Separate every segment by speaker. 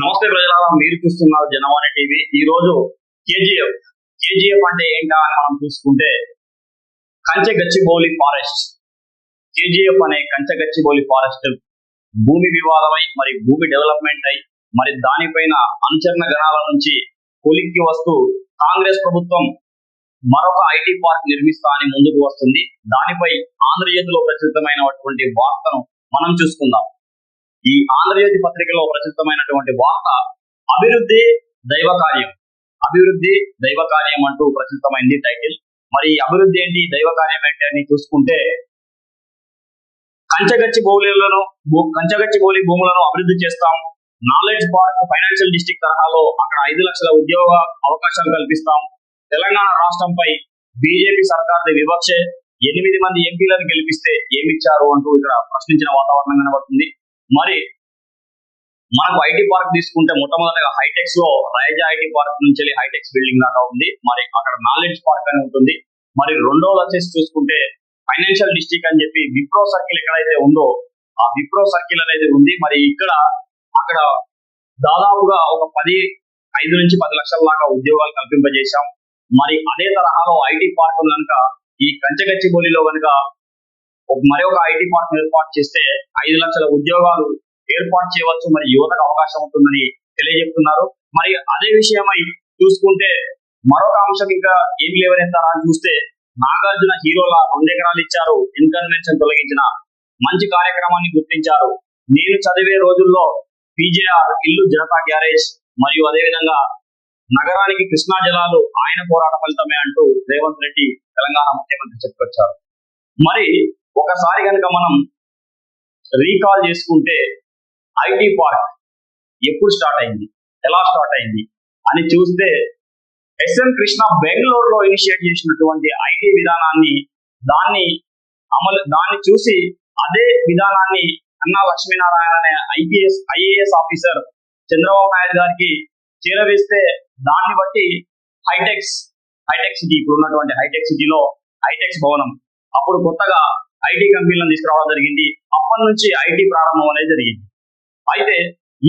Speaker 1: నమస్తే ప్రజలారా, మీరు చూస్తున్నారు జనవాణి టీవీ. ఈ రోజు కేజీఎఫ్ అంటే ఏంటా అని మనం చూసుకుంటే కంచెగచ్చిబౌలి ఫారెస్ట్. కేజీఎఫ్ అనే కంచెగచ్చిబౌలి ఫారెస్ట్ భూమి వివాదమై మరి భూమి డెవలప్మెంట్ అయి మరి దానిపైన అనుచరణ గణాల నుంచి కొలిక్కి వస్తూ కాంగ్రెస్ ప్రభుత్వం మరొక ఐటీ పార్క్ నిర్మిస్తా అని ముందుకు వస్తుంది. దానిపై ఆంధ్రజ్యోతిలో ప్రచురితమైనటువంటి వార్తను మనం చూసుకుందాం. ఈ ఆంధ్రజ్యోతి పత్రికలో ప్రచురితమైనటువంటి వార్త అభివృద్ధి దైవ కార్యం అంటూ ప్రచురితమైంది టైటిల్. మరి అభివృద్ధి ఏంటి, దైవ కార్యం ఏంటి అని చూసుకుంటే కంచగచ్చిబౌలి భూములను అభివృద్ధి చేస్తాం, నాలెడ్జ్ పార్క్ ఫైనాన్షియల్ డిస్ట్రిక్ట్ తరహాలో అక్కడ 5 లక్షల ఉద్యోగ అవకాశాలు కల్పిస్తాం, తెలంగాణ రాష్ట్రంపై బీజేపీ సర్కార్ వివక్ష, 8 మంది ఎంపీలను గెలిపిస్తే ఏమిచ్చారు అంటూ ఇక్కడ ప్రశ్నించిన వాతావరణం కనబడుతుంది. మరి మనకు ఐటీ పార్క్ తీసుకుంటే మొట్టమొదటిగా హైటెక్స్ లో రైజా ఐటీ పార్క్ నుంచి హైటెక్స్ బిల్డింగ్ లాగా ఉంది. మరి అక్కడ నాలెడ్జ్ పార్క్ అని ఉంటుంది. మరి రెండోది వచ్చేసి చూసుకుంటే ఫైనాన్షియల్ డిస్ట్రిక్ట్ అని చెప్పి విప్రో సర్కిల్ ఎక్కడైతే ఉందో ఆ విప్రో సర్కిల్ అనేది ఉంది. మరి అక్కడ దాదాపుగా ఒక 5 నుంచి 10 లక్షల దాకా ఉద్యోగాలు కల్పింపజేశాం. మరి అదే తరహాలో ఐటీ పార్క్ కనుక ఈ కంచెగచ్చిబౌలిలో కనుక మరొక ఐటీ పార్క్ ఏర్పాటు చేస్తే 5 లక్షల ఉద్యోగాలు ఏర్పాటు చేయవచ్చు, మరి యువతకు అవకాశం ఉంటుందని తెలియజెప్తున్నారు. మరి అదే విషయమై చూసుకుంటే మరొక అంశం ఇంకా ఏం లేవనెత్తారా అని చూస్తే నాగార్జున హీరోల 2 ఎకరాలు ఇచ్చారు, ఇన్కన్వెన్షన్ తొలగించిన మంచి కార్యక్రమాన్ని గుర్తించారు. నేను చదివే రోజుల్లో పీజేఆర్ ఇల్లు జనతా గ్యారేజ్ మరియు అదేవిధంగా నగరానికి కృష్ణా జలాలు ఆయన పోరాట ఫలితమే అంటూ రేవంత్ రెడ్డి తెలంగాణ ముఖ్యమంత్రి చెప్పుకొచ్చారు. మరి ఒకసారి కనుక మనం రీకాల్ చేసుకుంటే ఐటీ పార్క్ ఎప్పుడు స్టార్ట్ అయింది, ఎలా స్టార్ట్ అయింది అని చూస్తే ఎస్ఎం కృష్ణ బెంగళూరులో ఇనిషియేట్ చేసినటువంటి ఐటీ విధానాన్ని దాన్ని చూసి అదే విధానాన్ని అన్నా లక్ష్మీనారాయణ అనే ఐఏఎస్ ఆఫీసర్ చంద్రబాబు నాయుడు గారికి చేరవేస్తే దాన్ని బట్టి హైటెక్స్ సిటీ, ఇప్పుడు ఉన్నటువంటి హైటెక్ సిటీలో హైటెక్స్ భవనం అప్పుడు కొత్తగా ఐటీ కంపెనీలను తీసుకురావడం జరిగింది. అప్పటి నుంచి ఐటీ ప్రారంభం అనేది జరిగింది. అయితే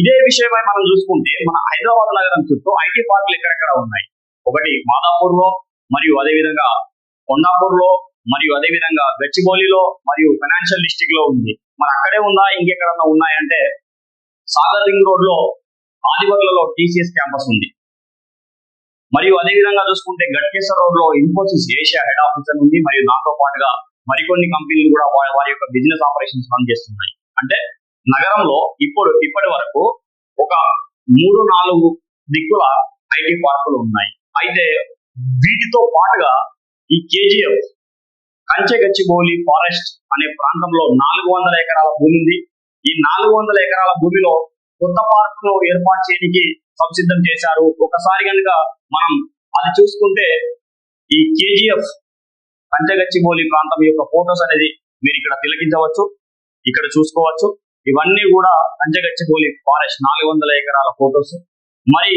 Speaker 1: ఇదే విషయమై మనం చూసుకుంటే మన హైదరాబాద్ నగరం చుట్టూ ఐటీ పార్కులు ఎక్కడెక్కడ ఉన్నాయి. ఒకటి మాదాపూర్ లో, మరియు అదేవిధంగా కొండాపూర్ లో, మరియు అదేవిధంగా గచ్చిబౌలిలో, మరియు ఫైనాన్షియల్ డిస్ట్రిక్ట్ లో ఉంది. మరి అక్కడే ఉందా, ఇంకెక్కడన్నా ఉన్నాయంటే సాగర్ రింగ్ రోడ్ లో ఆదివర్లలో టీసీఎస్ క్యాంపస్ ఉంది. మరియు అదేవిధంగా చూసుకుంటే గట్కేశ్వర రోడ్ లో ఇన్ఫోసిస్ ఏషియా హెడ్ ఆఫీస్ అని ఉంది. మరియు దాంతో పాటుగా మరికొన్ని కంపెనీలు కూడా వారి యొక్క బిజినెస్ ఆపరేషన్స్ రన్ చేస్తున్నాయి. అంటే నగరంలో ఇప్పటి వరకు ఒక 3-4 దిక్కుల ఐటీ పార్కులు ఉన్నాయి. అయితే వీటితో పాటుగా ఈ కేజీఎఫ్ కంచెగచ్చిబౌలి ఫారెస్ట్ అనే ప్రాంతంలో 400 ఎకరాల భూమి ఉంది. ఈ 400 ఎకరాల భూమిలో కొత్త పార్క్ ను ఏర్పాటు చేయడానికి సంసిద్ధం చేశారు. ఒకసారి కనుక మనం అది చూసుకుంటే ఈ కేజీఎఫ్ కంచెగచ్చిబౌలి ప్రాంతం యొక్క ఫోటోస్ అనేది మీరు ఇక్కడ తిలకించవచ్చు, ఇక్కడ చూసుకోవచ్చు. ఇవన్నీ కూడా కంచెగచ్చిబౌలి ఫారెస్ట్ 400 ఎకరాల ఫోటోస్. మరి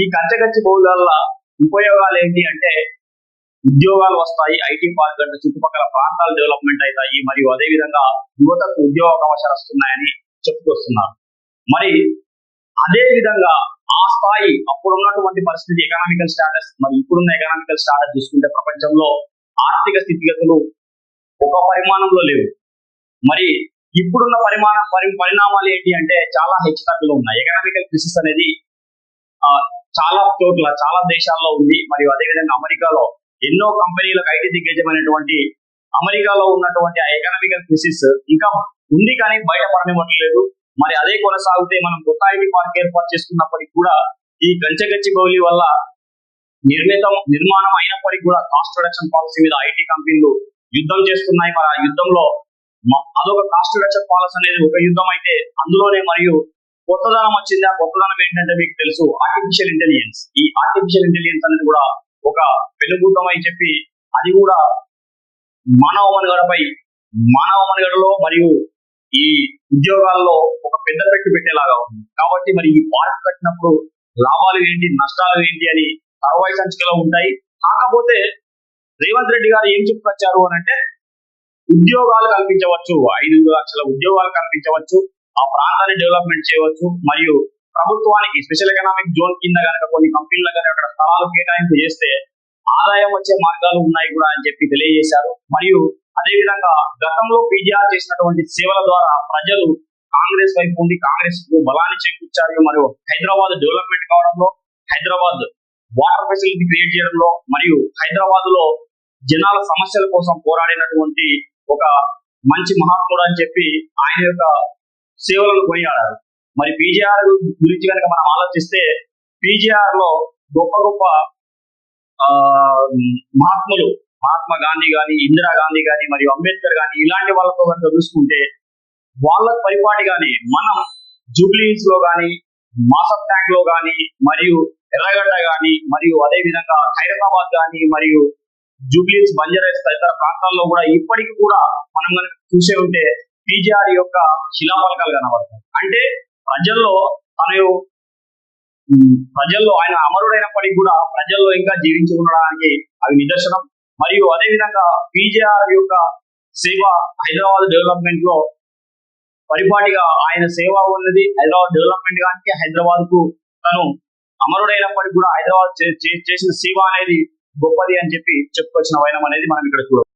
Speaker 1: ఈ కంచెగచ్చిబౌలి వల్ల ఉపయోగాలు ఏంటి అంటే ఉద్యోగాలు వస్తాయి, ఐటీ పార్క్ అంటే చుట్టుపక్కల ప్రాంతాలు డెవలప్మెంట్ అవుతాయి, మరియు అదేవిధంగా యువతకు ఉద్యోగ అవకాశాలు వస్తున్నాయని చెప్పుకొస్తున్నారు. మరి అదే విధంగా ఆ స్థాయి అప్పుడున్నటువంటి పరిస్థితి ఎకనామికల్ స్టాటస్ మరి ఇప్పుడున్న ఎకనామికల్ స్టాటస్ చూసుకుంటే ప్రపంచంలో ఆర్థిక స్థితిగతులు ఒక పరిమాణంలో లేవు. మరి ఇప్పుడున్న పరిణామాలు ఏంటి అంటే చాలా హెచ్చుతగ్గులు ఉన్నాయి. ఎకనామికల్ క్రైసిస్ అనేది చాలా చోట్ల చాలా దేశాల్లో ఉంది. మరియు అదేవిధంగా అమెరికాలో ఎన్నో కంపెనీలకు ఐటీ దిగ్గజమైనటువంటి అమెరికాలో ఉన్నటువంటి ఆ ఎకనామికల్ క్రైసిస్ ఇంకా ఉంది, కానీ బయటపడనివ్వట్లేదు. మరి అదే కొనసాగితే మనం కొత్త ఐటీ పార్క్ ఏర్పాటు చేసుకున్నప్పటికీ కూడా ఈ కంచెగచ్చిబౌలి వల్ల నిర్మాణం అయినప్పటికీ కూడా కాస్ట్ రిడక్షన్ పాలసీ మీద ఐటీ కంపెనీలు యుద్ధం చేస్తున్నాయి. మరి ఆ యుద్ధంలో అదొక కాస్ట్ రిడక్షన్ పాలసీ అనేది ఒక యుద్ధం అయితే అందులోనే మరియు కొత్తదనం వచ్చింది. ఆ కొత్తదనం ఏంటంటే మీకు తెలుసు ఆర్టిఫిషియల్ ఇంటెలిజెన్స్. ఈ ఆర్టిఫిషియల్ ఇంటెలిజెన్స్ అనేది కూడా ఒక పెనుభూతం అని చెప్పి అది కూడా మానవ మనుగడలో మరియు ఈ ఉద్యోగాల్లో ఒక పెద్ద పెట్టు పెట్టేలాగా ఉంది. కాబట్టి మరి ఈ పార్క్ కట్టినప్పుడు లాభాలు ఏంటి, నష్టాలు ఏంటి అని తర్వాయి సంచికలో ఉంటాయి. కాకపోతే రేవంత్ రెడ్డి గారు ఏం చెప్పుకొచ్చారు అని అంటే ఉద్యోగాలు కల్పించవచ్చు, 5 లక్షల ఉద్యోగాలు కల్పించవచ్చు, ఆ ప్రాంతాన్ని డెవలప్మెంట్ చేయవచ్చు, మరియు ప్రభుత్వానికి స్పెషల్ ఎకనామిక్ జోన్ కింద కనుక కొన్ని కంపెనీలు కనుక అక్కడ స్థలాలు కేటాయింపు చేస్తే ఆదాయం వచ్చే మార్గాలు ఉన్నాయి కూడా అని చెప్పి తెలియజేశారు. మరియు అదేవిధంగా గతంలో పీజీఆర్ చేసినటువంటి సేవల ద్వారా ప్రజలు కాంగ్రెస్ వైపు ఉండి కాంగ్రెస్ కు బలాన్ని చేకూర్చారు. మరియు హైదరాబాద్ డెవలప్మెంట్ కావడంలో, హైదరాబాద్ వాటర్ ఫెసిలిటీ క్రియేట్ చేయడంలో, మరియు హైదరాబాద్ లో జనాల సమస్యల కోసం పోరాడినటువంటి ఒక మంచి మహాత్ముడు అని చెప్పి ఆయన యొక్క సేవలను కొనియాడారు. మరి పీజీఆర్ గురించి కనుక మనం ఆలోచిస్తే పీజీఆర్ లో గొప్ప గొప్ప మహాత్ములు, మహాత్మా గాంధీ గాని, ఇందిరా గాంధీ గాని, మరియు అంబేద్కర్ గాని ఇలాంటి వాళ్ళతో కనుక చూసుకుంటే వాళ్ళ పరిపాటిగానే మనం జూబ్లీహిల్స్ లో గాని, మాసప్ ట్యాంక్ లో గాని, మరియు ఎర్రగడ్డ గాని, మరియు అదే విధంగా హైదరాబాద్ గాని, మరియు జూబ్లీహిల్స్, బంజారాహిల్స్ తదితర ప్రాంతాల్లో కూడా ఇప్పటికి కూడా మనం కనుక చూసే ఉంటే పీజీఆర్ యొక్క శిలాఫలకాలు కనబడతాయి. అంటే ప్రజల్లో ఆయన అమరుడైనప్పటికీ కూడా ప్రజల్లో ఇంకా జీవించి ఉండడానికి అవి నిదర్శనం. మరియు అదే విధంగా పీజీఆర్ యొక్క సేవ హైదరాబాద్ డెవలప్మెంట్ లో పరిపాటిగా ఆయన సేవ ఉన్నది. హైదరాబాద్ డెవలప్మెంట్ కానీ హైదరాబాద్ కు తను అమరుడైనప్పటికీ కూడా హైదరాబాద్ చేసిన సేవ అనేది గొప్పది అని చెప్పి చెప్పుకొచ్చిన వైనం అనేది మనం ఇక్కడ చూడవచ్చు.